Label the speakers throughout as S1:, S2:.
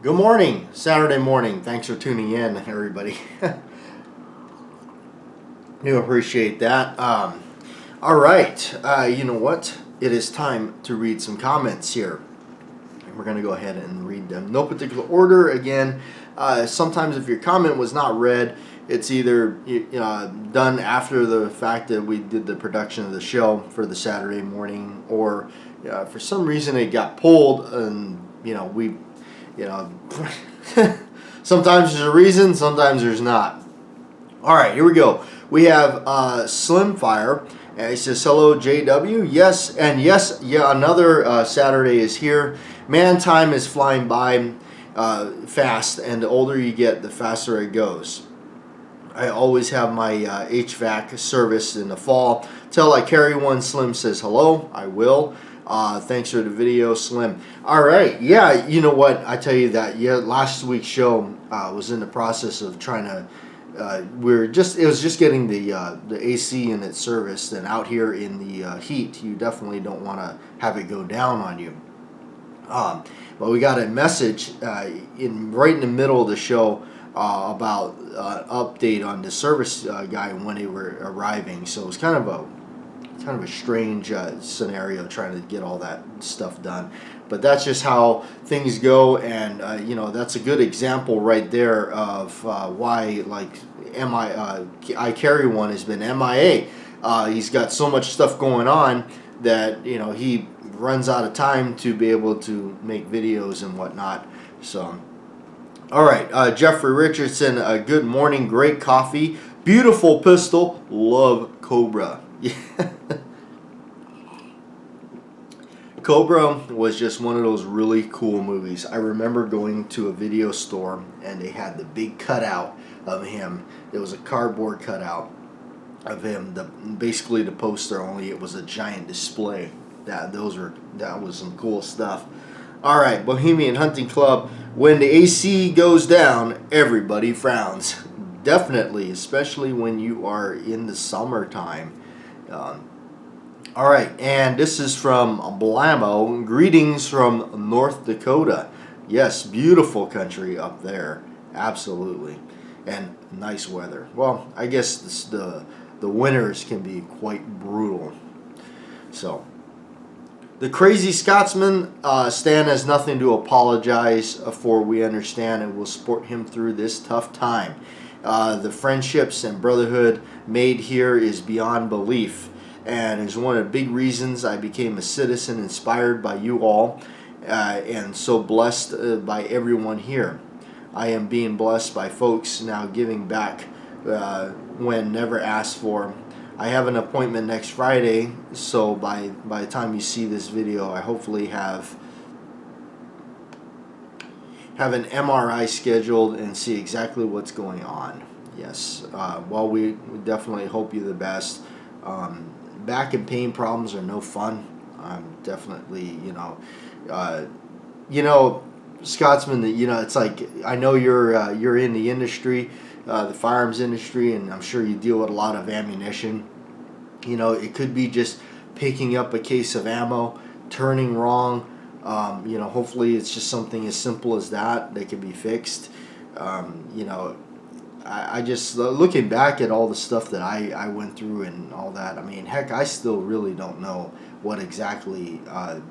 S1: Good morning, Saturday morning. Thanks for tuning in, everybody. Do appreciate that. All right, you know what? It is time to read some comments here. We're going to go ahead and read them. No particular order. Again, sometimes if your comment was not read, it's either done after the fact that we did the production of the show for the Saturday morning, or for some reason it got pulled, and sometimes there's a reason, sometimes there's not. All right, here we go. We have Slim Fire. And he says, hello, JW. Yes, and yes, another Saturday is here. Man, time is flying by fast, and the older you get, the faster it goes. I always have my HVAC service in the fall. Till I carry one. Slim says, hello. I will. Thanks for the video, Slim. All right. Yeah, you know what? I tell you that. Yeah, last week's show was in the process of trying to. It was just getting the AC in its service, and out here in the heat, you definitely don't want to have it go down on you. But we got a message right in the middle of the show about update on the service guy when they were arriving. So it was kind of a strange scenario trying to get all that stuff done. But that's just how things go, and that's a good example right there of why, like, I carry one has been MIA. He's got so much stuff going on that he runs out of time to be able to make videos and whatnot. So, all right, Jeffrey Richardson. Good morning, great coffee, beautiful pistol, love Cobra. Cobra was just one of those really cool movies. I remember going to a video store and they had the big cutout of him. It was a cardboard cutout of him. Basically the poster, only it was a giant display. That was some cool stuff. All right, Bohemian Hunting Club. When the AC goes down, everybody frowns. Definitely, especially when you are in the summertime. All right, and this is from Blamo. Greetings from North Dakota. Yes, beautiful country up there. Absolutely. And nice weather. Well, I guess the winters can be quite brutal. So, the Crazy Scotsman, Stan has nothing to apologize for. We understand and will support him through this tough time. The friendships and brotherhood made here is beyond belief, and is one of the big reasons I became a citizen, inspired by you all, and so blessed by everyone here. I am being blessed by folks now giving back when never asked for. I have an appointment next Friday, so by the time you see this video, I hopefully have an MRI scheduled and see exactly what's going on. Yes, well, we definitely hope you the best. Back and pain problems are no fun. Definitely, Scotsman. It's like, I know you're in the industry, the firearms industry, and I'm sure you deal with a lot of ammunition. It could be just picking up a case of ammo, turning wrong. Hopefully it's just something as simple as that can be fixed. I just, looking back at all the stuff that I went through and all that, I mean, heck, I still really don't know what exactly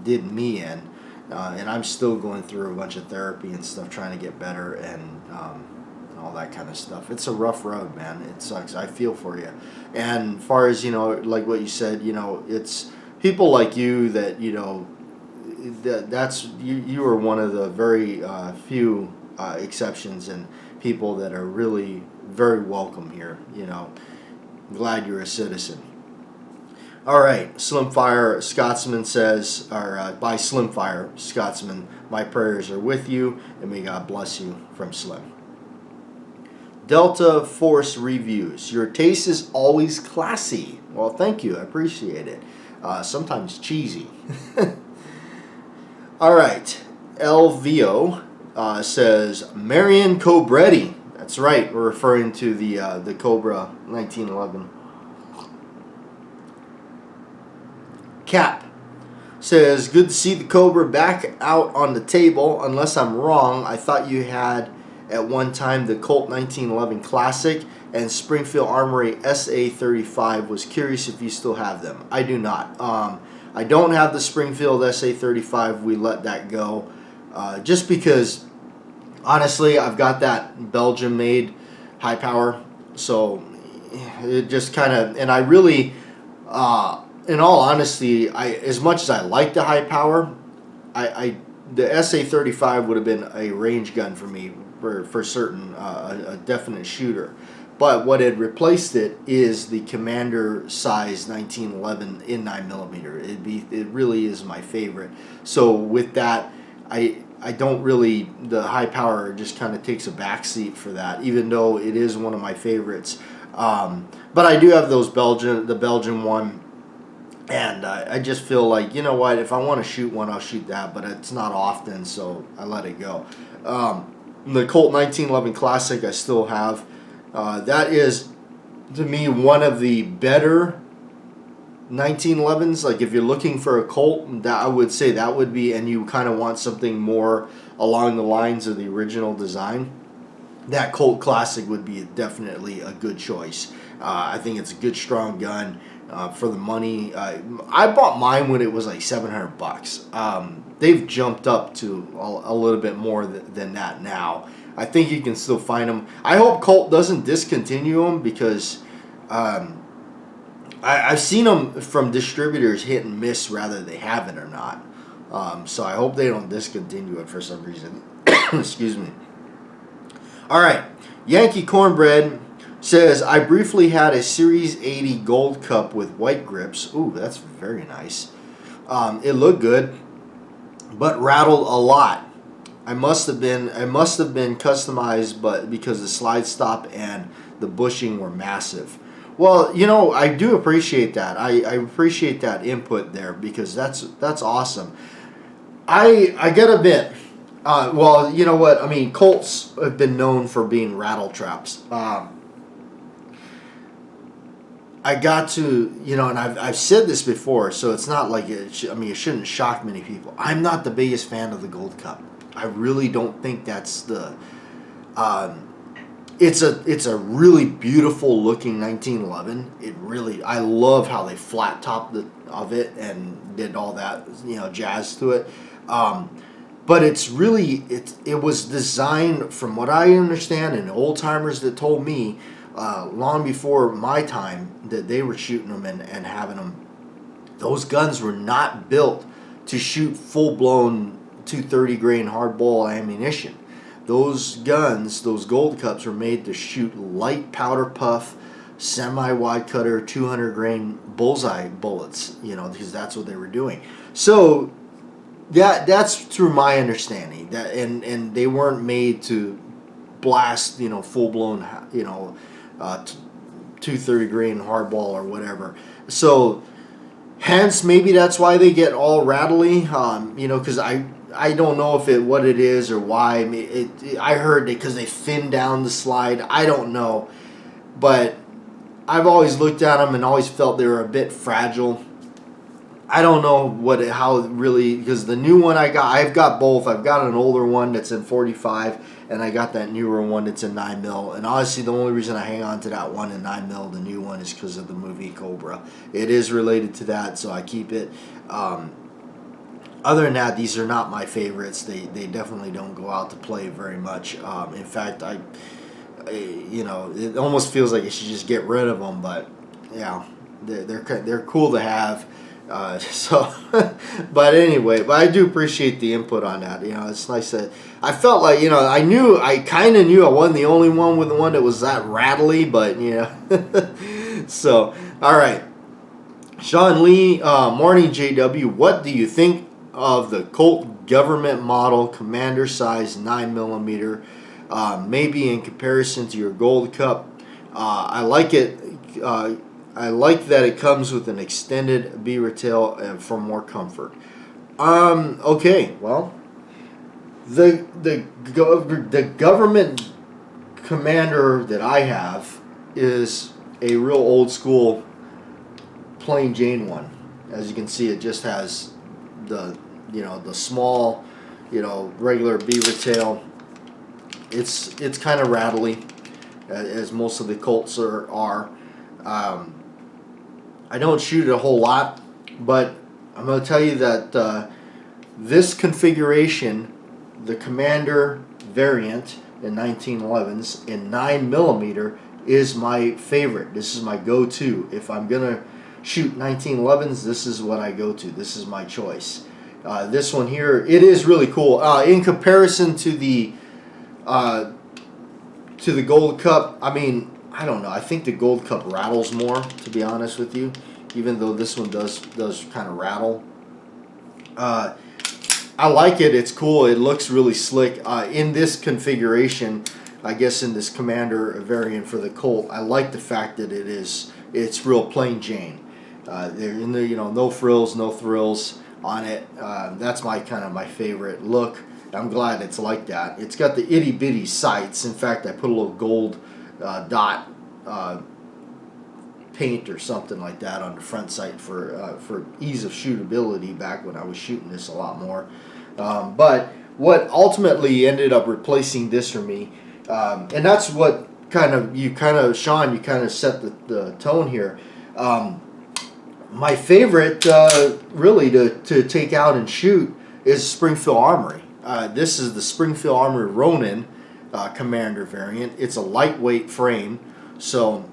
S1: did me in, and I'm still going through a bunch of therapy and stuff, trying to get better and all that kind of stuff. It's a rough road, man. It sucks. I feel for you. And as far as, like what you said, it's people like you that, that's you are one of the very few exceptions and people that are really very welcome here. Glad you're a citizen. All right, Slimfire Scotsman says, or by Slimfire Scotsman, my prayers are with you, and may God bless you, from Slim. Delta Force Reviews. Your taste is always classy. Well, thank you. I appreciate it. Sometimes cheesy. All right, LVO says Marion Cobretti. That's right. We're referring to the Cobra 1911. Cap says, good to see the Cobra back out on the table. Unless I'm wrong, I thought you had at one time the Colt 1911 Classic and Springfield Armory SA35. Was curious if you still have them. I do not. I don't have the Springfield SA35. We let that go. Just because, honestly, I've got that Belgium-made high power. So it just kind of, and I really, in all honesty, as much as I like the high power, the SA35 would have been a range gun for me for certain, a definite shooter. But what had replaced it is the Commander size 1911 in 9mm. It really is my favorite. So with that, I don't really, the high power just kind of takes a backseat for that, even though it is one of my favorites. But I do have the Belgian one, and I just feel like, you know what, if I want to shoot one, I'll shoot that, but it's not often, so I let it go. The Colt 1911 Classic I still have. That is, to me, one of the better 1911s. Like, if you're looking for a Colt, that I would say that would be, and you kind of want something more along the lines of the original design, that Colt Classic would be definitely a good choice. I think it's a good, strong gun for the money. I bought mine when it was like $700. They've jumped up to a little bit more than that now. I think you can still find them. I hope Colt doesn't discontinue them, because I've seen them from distributors hit and miss whether they have it or not. So I hope they don't discontinue it for some reason. Excuse me. All right. Yankee Cornbread says, I briefly had a Series 80 Gold Cup with white grips. Ooh, that's very nice. It looked good, but rattled a lot. I must have been customized, but because the slide stop and the bushing were massive. Well, you know, I do appreciate that. I appreciate that input there, because that's awesome. I get a bit. Well, you know what? I mean, Colts have been known for being rattle traps. I got to, you know, and I've said this before, so it's not like it shouldn't shock many people. I'm not the biggest fan of the Gold Cup. I really don't think that's the. It's a really beautiful looking 1911. I love how they flat topped of it and did all that, you know, jazz to it. But it's really, it was designed, from what I understand, and old timers that told me long before my time, that they were shooting them and having them. Those guns were not built to shoot full blown 230 grain hardball ammunition. Those guns, those Gold Cups, were made to shoot light powder puff, semi-wide cutter, 200 grain bullseye bullets, you know, because that's what they were doing. So that's through my understanding, that and they weren't made to blast, you know, full-blown, you know, 230 grain hardball or whatever. So hence, maybe that's why they get all rattly, you know, because I don't know what it is or why. I heard it because they thin down the slide. I don't know, but I've always looked at them and always felt they were a bit fragile. I don't know how really, because the new one I've got both. I've got an older one that's in 45, and I got that newer one that's in 9mm. And honestly, the only reason I hang on to that one in 9mm, the new one, is because of the movie Cobra. It is related to that, so I keep it. Other than that, these are not my favorites. They definitely don't go out to play very much. In fact, you know, it almost feels like I should just get rid of them. But yeah, they're cool to have. But anyway, but I do appreciate the input on that. You know, it's nice that I felt like, you know, I kind of knew I wasn't the only one with the one that was that rattly, but you know. So all right, Sean Lee, morning JW. What do you think of the Colt government model commander size 9mm, maybe in comparison to your Gold Cup? I like it. I like that it comes with an extended beaver tail for more comfort. Okay, well, the government commander that I have is a real old school plain Jane one. As you can see, it just has the the small, regular beaver tail. It's kind of rattly, as most of the Colts are. I don't shoot it a whole lot, but I'm going to tell you that this configuration, the Commander variant in 1911s in 9mm, is my favorite. This is my go-to. If I'm going to shoot 1911s, this is what I go to. This is my choice. This one here, it is really cool. In comparison to the Gold Cup, I mean, I don't know. I think the Gold Cup rattles more, to be honest with you, even though this one does kind of rattle. I like it. It's cool. It looks really slick. In this configuration, I guess in this Commander variant for the Colt, I like the fact that it's real plain Jane. No frills, no thrills on it. That's my favorite look. I'm glad it's like that. It's got the itty bitty sights. In fact, I put a little gold dot paint or something like that on the front sight for ease of shootability back when I was shooting this a lot more. But what ultimately ended up replacing this for me, and that's what Sean, you kind of set the tone here. My favorite really to take out and shoot is Springfield Armory. This is the Springfield Armory Ronin Commander variant. It's a lightweight frame, so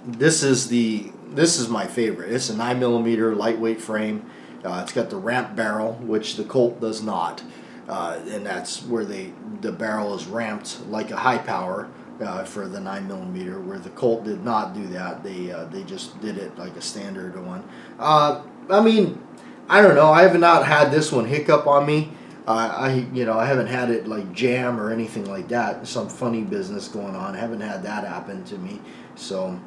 S1: this is my favorite. It's a 9mm lightweight frame. It's got the ramp barrel, which the Colt does not, and that's where the barrel is ramped like a high power for the 9mm, where the Colt did not do that. They just did it like a standard one. I mean, I don't know. I have not had this one hiccup on me. I haven't had it like jam or anything like that. Some funny business going on. I haven't had that happen to me. So,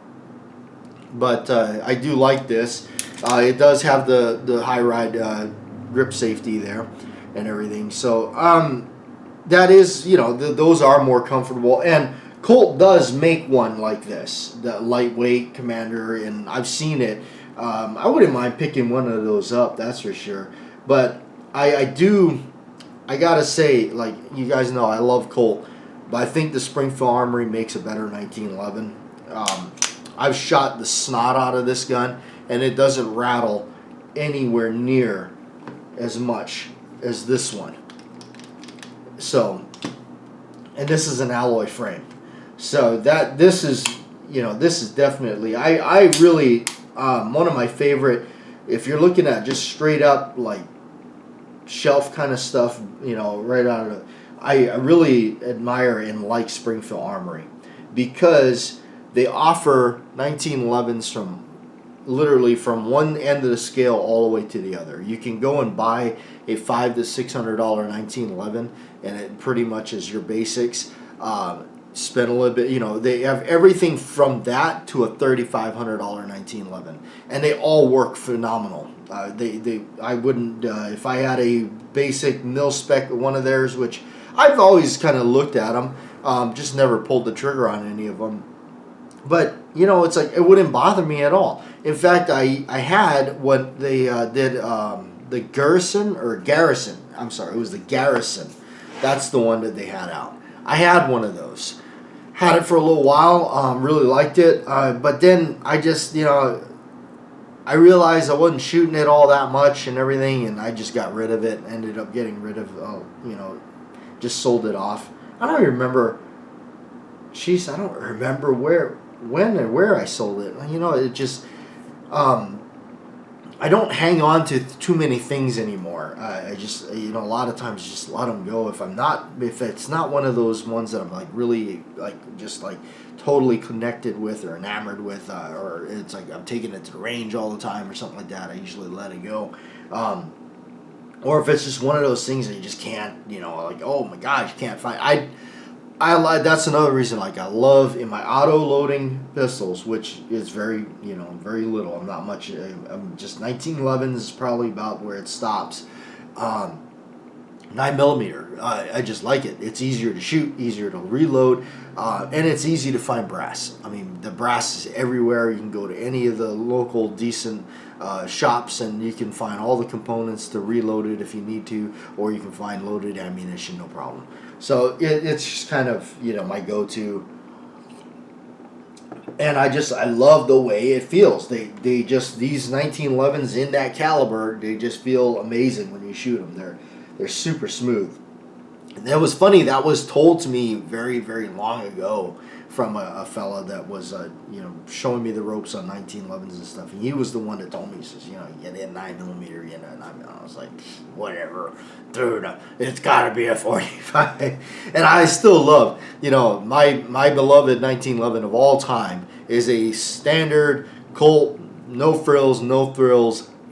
S1: but I do like this. It does have the high ride grip safety there and everything. So that is, those are more comfortable. And Colt does make one like this, the lightweight Commander, and I've seen it. I wouldn't mind picking one of those up, that's for sure. But I gotta say, like, you guys know I love Colt, but I think the Springfield Armory makes a better 1911. I've shot the snot out of this gun, and it doesn't rattle anywhere near as much as this one. So, and this is an alloy frame. So this is definitely, I really, one of my favorite, if you're looking at just straight up like shelf kind of stuff, right out of, I really admire and like Springfield Armory because they offer 1911s literally from one end of the scale all the way to the other. You can go and buy a $500 to $600 1911, and it pretty much is your basics. Spend a little bit, they have everything from that to a $3,500 1911, and they all work phenomenal. I wouldn't, if I had a basic mil spec one of theirs, which I've always kind of looked at them, just never pulled the trigger on any of them. But, it's like, it wouldn't bother me at all. In fact, I had what they did, the Garrison, I'm sorry, it was the Garrison. That's the one that they had out. I had one of those. Had it for a little while, really liked it, but then I just, I realized I wasn't shooting it all that much and everything, and I just got rid of it, ended up getting rid of, just sold it off. I don't even remember, I don't remember when and where I sold it. It just, I don't hang on to too many things anymore. I just, a lot of times just let them go. If it's not one of those ones that I'm like really just totally connected with or enamored with, or it's like I'm taking it to the range all the time or something like that, I usually let it go. Or if it's just one of those things that you just can't, oh my gosh, you can't find. I like, that's another reason, I love in my auto loading pistols, which is very, very little. I'm not much. I'm just 1911 is probably about where it stops. 9mm. I just like it. It's easier to shoot, easier to reload, and it's easy to find brass. I mean, the brass is everywhere. You can go to any of the local decent shops, and you can find all the components to reload it if you need to, or you can find loaded ammunition, no problem. So it's just kind of, my go-to. And I love the way it feels. They just, these 1911s in that caliber, they just feel amazing when you shoot them. They're super smooth. And that was funny. That was told to me very, very long ago from a fella that was, showing me the ropes on 1911s and stuff. And he was the one that told me, he says, you get in 9mm, I was like, whatever, dude, it's got to be a 45. And I still love, my beloved 1911 of all time is a standard Colt, no frills,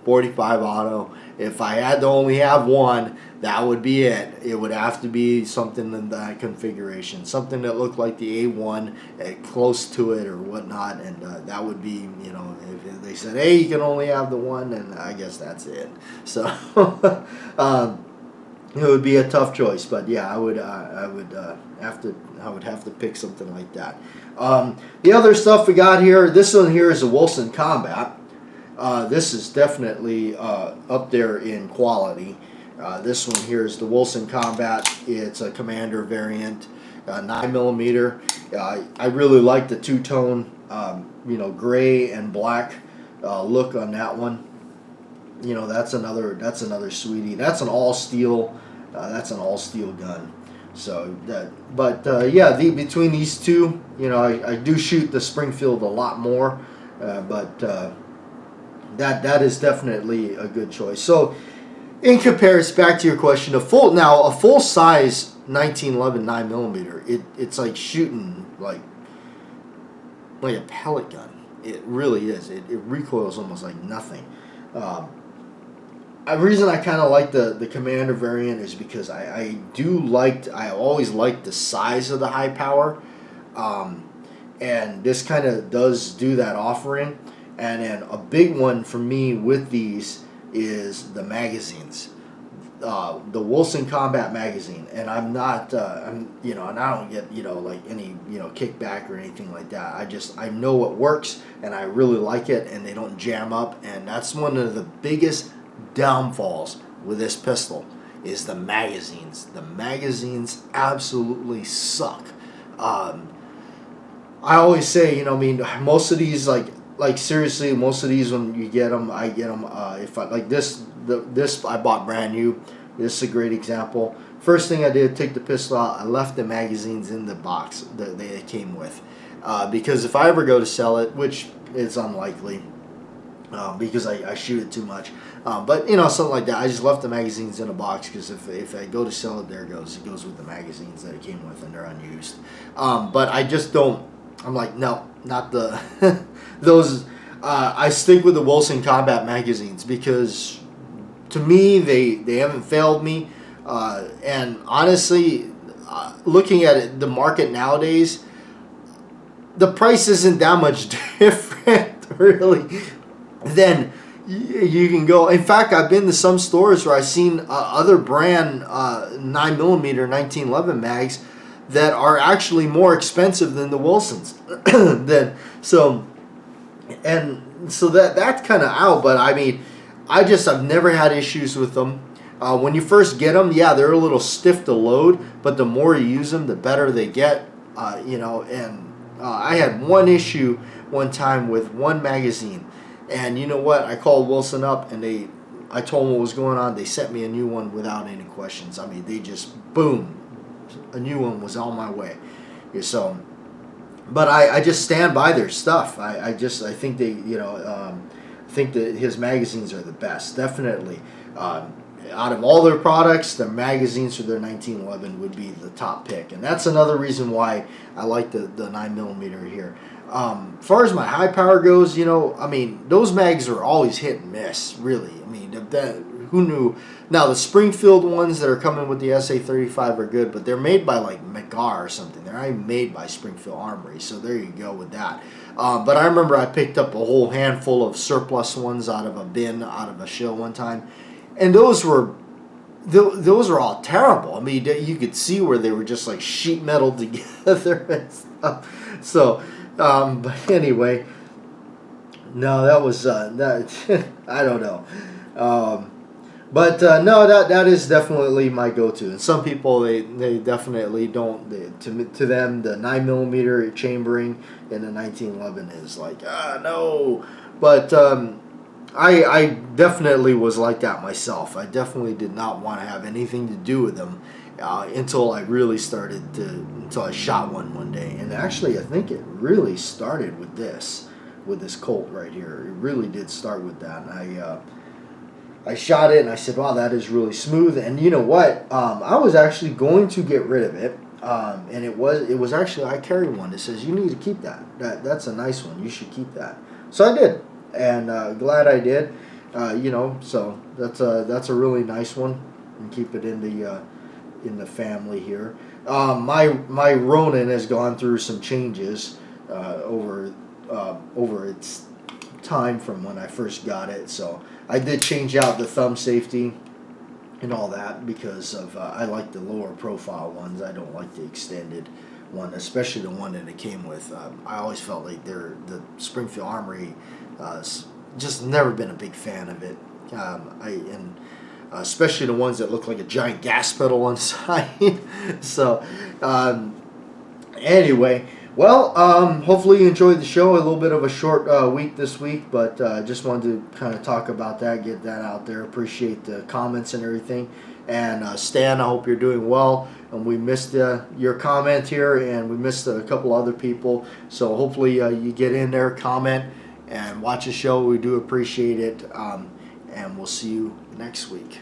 S1: 45 auto. If I had to only have one, that would be it. It would have to be something in that configuration, something that looked like the A1, close to it or whatnot, and that would be, if they said, hey, you can only have the one, and I guess that's it. So it would be a tough choice, but yeah, I would have to pick something like that. The other stuff we got here, this one here is a Wilson Combat. This is definitely up there in quality. This one here is the Wilson Combat. It's a Commander variant, 9mm. I really like the two-tone, gray and black look on that one. That's another sweetie. That's an all steel. That's an all steel gun. So yeah, between these two, I do shoot the Springfield a lot more, but that is definitely a good choice. So, in comparison, back to your question, a full size 1911 9mm, it's like shooting like a pellet gun. It really is. It recoils almost like nothing. The reason I kind of like the Commander variant is because I always liked the size of the high power, and this kind of does do that offering. And then a big one for me with these is the magazines, the Wilson Combat magazine. And I'm not, and I don't get like any kickback or anything like that. I know it works, and I really like it, and they don't jam up. And that's one of the biggest downfalls with this pistol is the magazines. The magazines absolutely suck. I always say, most of these seriously, most of these when you get them, I get them. If I like this I bought brand new. This is a great example. First thing I did, take the pistol out. I left the magazines in the box that they came with, because if I ever go to sell it, which is unlikely, because I shoot it too much. But something like that. I just left the magazines in a box because if I go to sell it, there it goes. It goes with the magazines that it came with, and they're unused. But I just don't. I'm like, no, not the those. I stick with the Wilson Combat magazines because to me they haven't failed me. And honestly, looking at it, the market nowadays, the price isn't that much different, really, than you can go. In fact, I've been to some stores where I've seen other brand 9mm 1911 mags that are actually more expensive than the Wilsons. So that's kind of out. But I mean, I've never had issues with them. When you first get them, yeah, they're a little stiff to load, but the more you use them, the better they get. I had one issue one time with one magazine, and you know what? I called Wilson up, and I told them what was going on. They sent me a new one without any questions. I mean, they just, boom, a new one was on my way. So, but I just stand by their stuff. I think they, think that his magazines are the best, definitely. Out of all their products, the magazines for their 1911 would be the top pick, and that's another reason why I like the 9mm here. As far as my high power goes, those mags are always hit and miss, really. I mean, who knew? Now, the Springfield ones that are coming with the SA-35 are good, but they're made by, like, McGar or something. They're not even made by Springfield Armory, so there you go with that. But I remember I picked up a whole handful of surplus ones out of a bin, out of a show one time, and those were, those are all terrible. I mean, you could see where they were just like sheet metal together and stuff. So, but anyway, no, that was that. I don't know. But no, that is definitely my go-to. And some people they definitely don't. To them, the 9mm chambering in the 1911 is like no. But I definitely was like that myself. I definitely did not want to have anything to do with them until I really started to until I shot one day. And actually, I think it really started with this Colt right here. It really did start with that. And I shot it and I said, wow, that is really smooth. And you know what? I was actually going to get rid of it. And it was actually, I carry one that says, you need to keep that. That's a nice one. You should keep that. So I did. And glad I did. So that's a really nice one. And keep it in the family here. My Ronin has gone through some changes over its time from when I first got it. So I did change out the thumb safety and all that because of I like the lower profile ones. I don't like the extended one, especially the one that it came with. I always felt like the Springfield Armory. Just never been a big fan of it. Especially the ones that look like a giant gas pedal on the side. So anyway. Well, hopefully you enjoyed the show. A little bit of a short week this week, but just wanted to kind of talk about that, get that out there. Appreciate the comments and everything. And Stan, I hope you're doing well. And we missed your comment here, and we missed a couple other people. So hopefully you get in there, comment, and watch the show. We do appreciate it. And we'll see you next week.